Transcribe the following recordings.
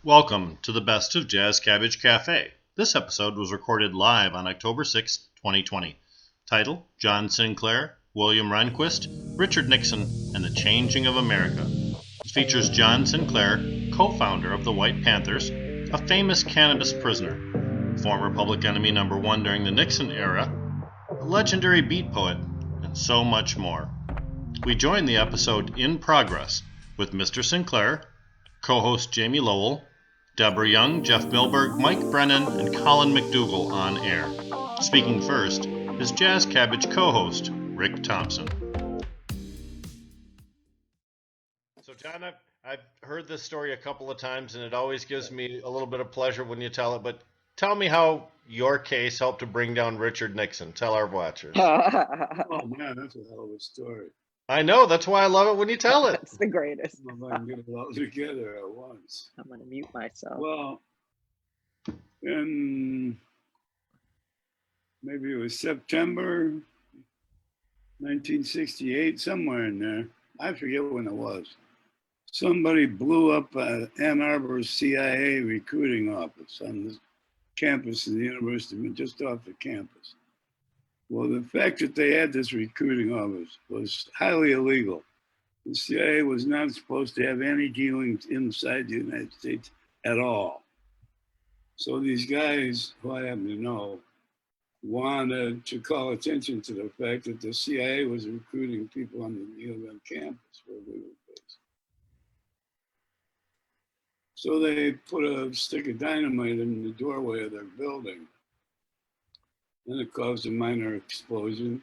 Welcome to the best of Jazz Cabbage Cafe. This episode was recorded live on October 6, 2020. Title, John Sinclair, William Rehnquist, Richard Nixon, and the Changing of America. It features John Sinclair, co-founder of the White Panthers, a famous cannabis prisoner, former public enemy number one during the Nixon era, a legendary beat poet, and so much more. We join the episode in progress with Mr. Sinclair, co-host Jamie Lowell, Deborah Young, Jeff Milberg, Mike Brennan, and Colin McDougall on air. Speaking first is Jazz Cabbage co-host Rick Thompson. So John, I've heard this story a couple of times, and it always gives me a little bit of pleasure when you tell it, but tell me how your case helped to bring down Richard Nixon. Tell our watchers. Oh man, that's a hell of a story. I know, that's why I love it when you tell it. That's the greatest. If I can get it all together at once. I'm going to mute myself. Well, in maybe it was September 1968, somewhere in there. I forget when it was. Somebody blew up Ann Arbor's CIA recruiting office on the campus of the university, just off the campus. Well, the fact that they had this recruiting office was highly illegal. The CIA was not supposed to have any dealings inside the United States at all. So these guys, who I happen to know, wanted to call attention to the fact that the CIA was recruiting people on the U of M campus where we were based. So they put a stick of dynamite in the doorway of their building. And it caused a minor explosion.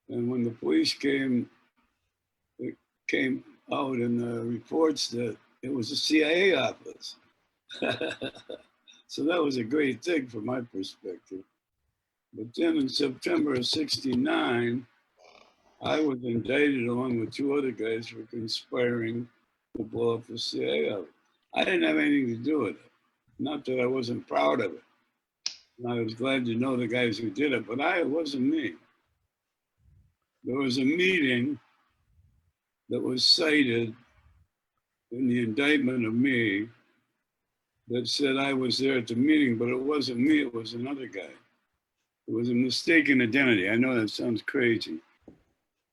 And when the police came, it came out in the reports that it was a CIA office. So that was a great thing from my perspective. But then in September of '69, I was indicted along with two other guys for conspiring to blow up the CIA office. I didn't have anything to do with it. Not that I wasn't proud of it. I was glad to know the guys who did it, but it wasn't me. There was a meeting that was cited in the indictment of me that said I was there at the meeting, but it wasn't me, it was another guy. It was a mistaken identity. I know that sounds crazy,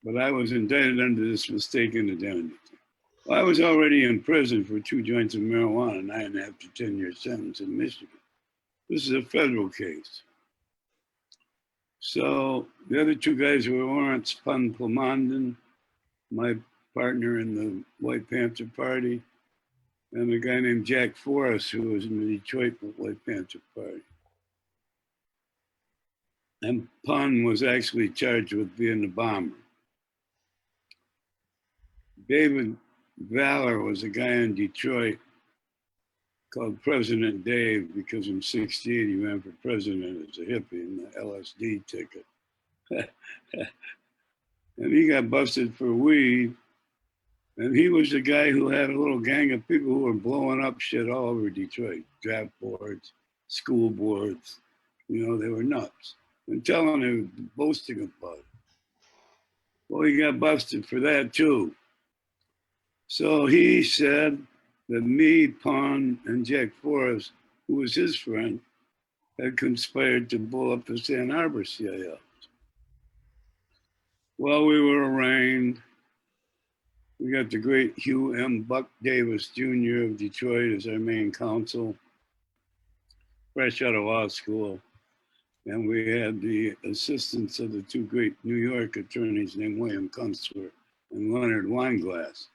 but I was indicted under this mistaken identity. Well, I was already in prison for 2 joints of marijuana, 9.5 to 10-year sentence in Michigan. This is a federal case. So the other 2 guys were Lawrence Pun-Plamondon, my partner in the White Panther Party, and a guy named Jack Forrest, who was in the Detroit White Panther Party. And Pun was actually charged with being the bomber. David Valor was a guy in Detroit called President Dave because in '68 he ran for president as a hippie in the LSD ticket. And he got busted for weed. And he was the guy who had a little gang of people who were blowing up shit all over Detroit. Draft boards, school boards, they were nuts. And telling him, boasting about it. Well, he got busted for that too. So he said that me, Pon, and Jack Forrest, who was his friend, had conspired to blow up the Ann Arbor CIA office. Well, we were arraigned. We got the great Hugh M. Buck Davis Jr. of Detroit as our main counsel, fresh out of law school. And we had the assistance of the 2 great New York attorneys named William Kunstler and Leonard Weinglass.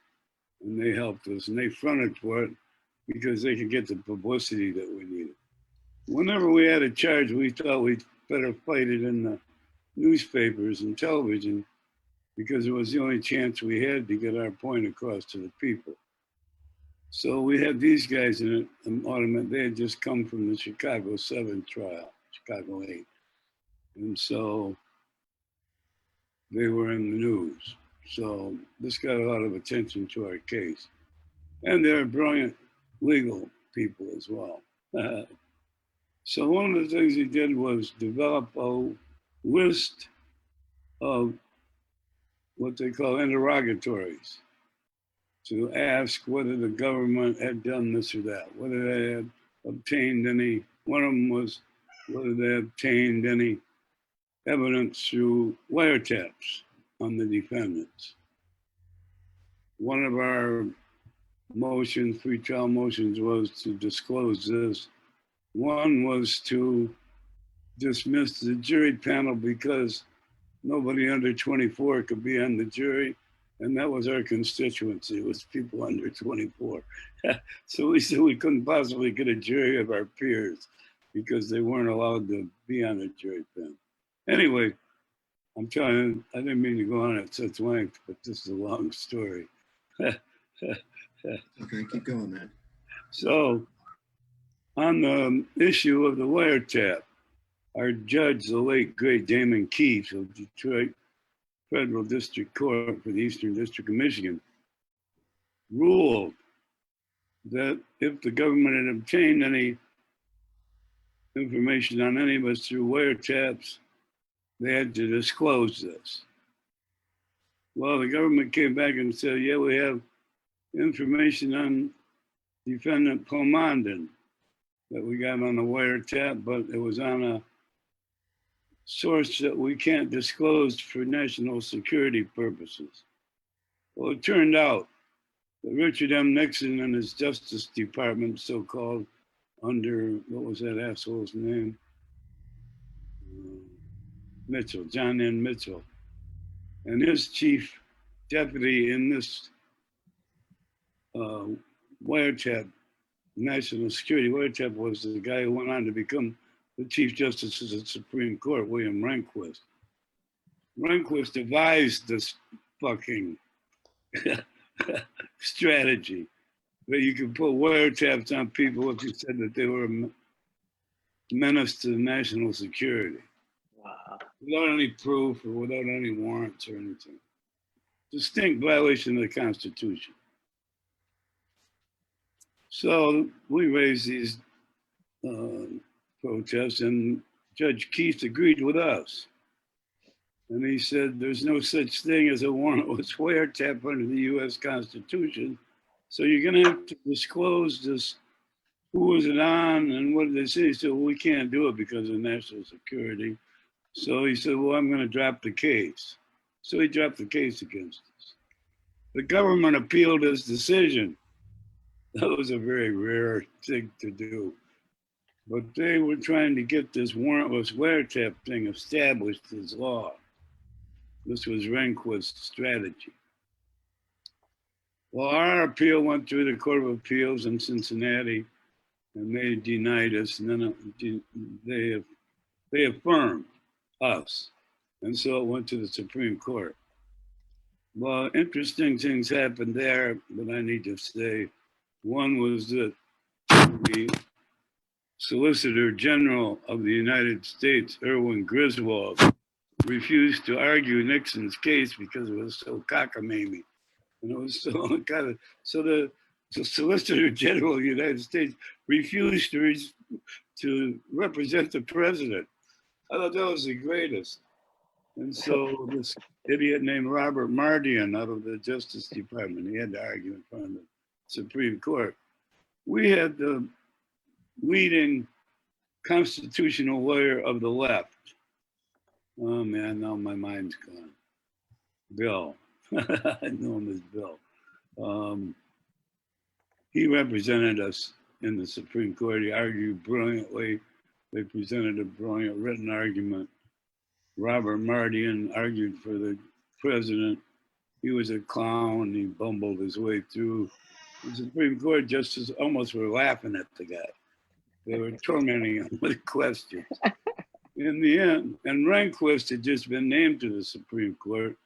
And they helped us, and they fronted for it because they could get the publicity that we needed. Whenever we had a charge, we thought we'd better fight it in the newspapers and television because it was the only chance we had to get our point across to the people. So we had these guys in an automatic. They had just come from the Chicago 7 trial, Chicago 8. And so they were in the news. So this got a lot of attention to our case. And they're brilliant legal people as well. So one of the things he did was develop a list of what they call interrogatories to ask whether the government had done this or that, whether they had obtained any, one of them was whether they obtained any evidence through wiretaps on the defendants. One of our motions, pre-trial motions, was to disclose this. One was to dismiss the jury panel because nobody under 24 could be on the jury. And that was our constituency, was people under 24. So we said we couldn't possibly get a jury of our peers because they weren't allowed to be on the jury panel. Anyway, I didn't mean to go on at such length, but this is a long story. Okay, keep going, man. So on the issue of the wiretap, our judge, the late great Damon Keith of Detroit Federal District Court for the Eastern District of Michigan, ruled that if the government had obtained any information on any of us through wiretaps, they had to disclose this. Well, the government came back and said, yeah, we have information on defendant Pomandin that we got on the wiretap, but it was on a source that we can't disclose for national security purposes. Well, it turned out that Richard M. Nixon and his Justice Department, so-called, under, what was that asshole's name? Mitchell, John N. Mitchell, and his chief deputy in this wiretap, national security wiretap, was the guy who went on to become the Chief Justice of the Supreme Court, William Rehnquist. Rehnquist devised this fucking strategy that you could put wiretaps on people if you said that they were a menace to national security. Wow. Without any proof or without any warrants or anything. Distinct violation of the Constitution. So we raised these protests, and Judge Keith agreed with us. And he said, there's no such thing as a warrantless wiretap under the US Constitution. So you're gonna have to disclose this, who was it on and what did they say? He said, well, we can't do it because of national security. So he said, well, I'm gonna drop the case. So he dropped the case against us. The government appealed his decision. That was a very rare thing to do. But they were trying to get this warrantless wiretap thing established as law. This was Rehnquist's strategy. Well, our appeal went through the Court of Appeals in Cincinnati, and they denied us, and then they affirmed us. And so it went to the Supreme Court. Well, interesting things happened there that I need to say. One was that the Solicitor General of the United States, Erwin Griswold, refused to argue Nixon's case because it was so cockamamie. And it was so kind of, so the Solicitor General of the United States refused to represent the president. I thought that was the greatest. And so this idiot named Robert Mardian out of the Justice Department, he had to argue in front of the Supreme Court. We had the leading constitutional lawyer of the left. Oh man, now my mind's gone. Bill. I know him as Bill. He represented us in the Supreme Court. He argued brilliantly. They presented a brilliant written argument. Robert Mardian argued for the president. He was a clown. He bumbled his way through. The Supreme Court justices almost were laughing at the guy. They were tormenting him with questions. In the end, and Rehnquist had just been named to the Supreme Court,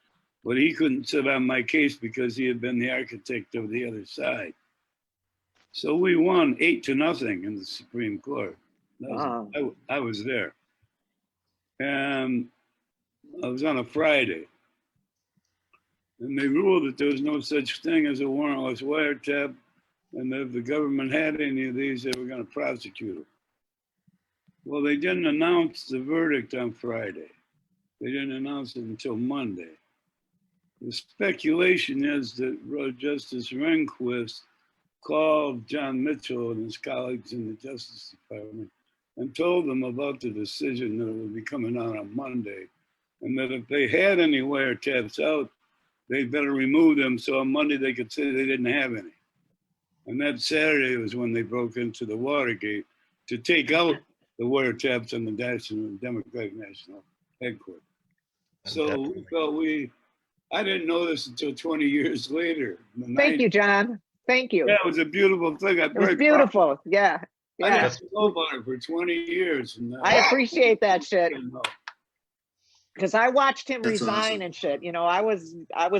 but he couldn't sit on my case because he had been the architect of the other side. So we won 8-0 in the Supreme Court. I was there. And I was on a Friday. And they ruled that there was no such thing as a warrantless wiretap, and that if the government had any of these, they were going to prosecute them. Well, they didn't announce the verdict on Friday. They didn't announce it until Monday. The speculation is that Justice Rehnquist called John Mitchell and his colleagues in the Justice Department and told them about the decision that would be coming out on Monday, and that if they had any wiretaps out, they'd better remove them so on Monday they could say they didn't have any. And that Saturday was when they broke into the Watergate to take out the wiretaps on the National Democratic National Headquarters. So we felt I didn't know this until 20 years later. Thank you, John. Thank you. Yeah, it was a beautiful thing. It was beautiful. Yeah. I Yeah. didn't know about it for 20 years. And I appreciate that shit. didn't know. Because I watched him That's resign awesome. and shit. You know, I was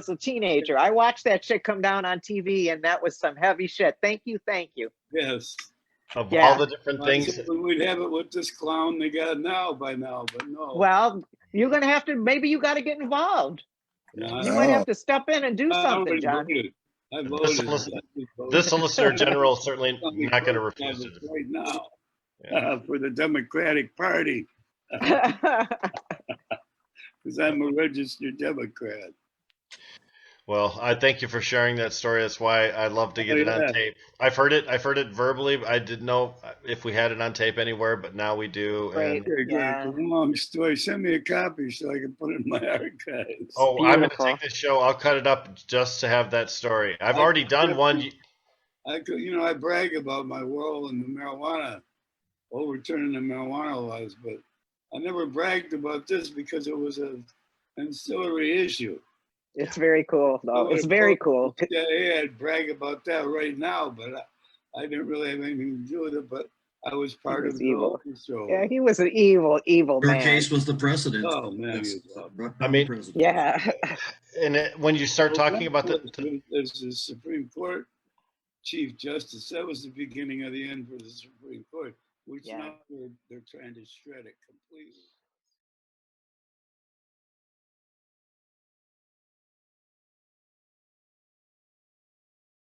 a teenager. I watched that shit come down on TV, and that was some heavy shit. Thank you, thank you. Yes. Of Yeah. all the different things. We'd have it with this clown they got now by now, but no. Well, you're gonna have to. Maybe you got to get involved. No, You might have to step in and do I something, already John. voted. I This voted. solicitor- This Solicitor General certainly not going to refuse to. right now Yeah. for the Democratic Party because I'm a registered Democrat. Well, I thank you for sharing that story. That's why I love to get Oh, it on yeah. tape. I've heard it verbally. I didn't know if we had it on tape anywhere, but now we do. Great. And Okay, good. Yeah. It's a long story. Send me a copy so I can put it in my archives. oh, I'm going to Beautiful. take this show. I'll cut it up just to have that story. I've already done one. I could, you know, I brag about my role in the marijuana, overturning the marijuana laws, but I never bragged about this because it was an ancillary issue. It's very cool, though. It's very cool. Yeah, I'd brag about that right now, but I didn't really have anything to do with it. But I was part was of the evil. show. Yeah, he was an evil, evil Your man. case was the precedent. Oh man, That's- he was awful. right I mean- president. Yeah. And when you start talking about There's the Supreme Court Chief Justice. That was the beginning of the end for the Supreme Court, which Yeah. now they're trying to shred it completely.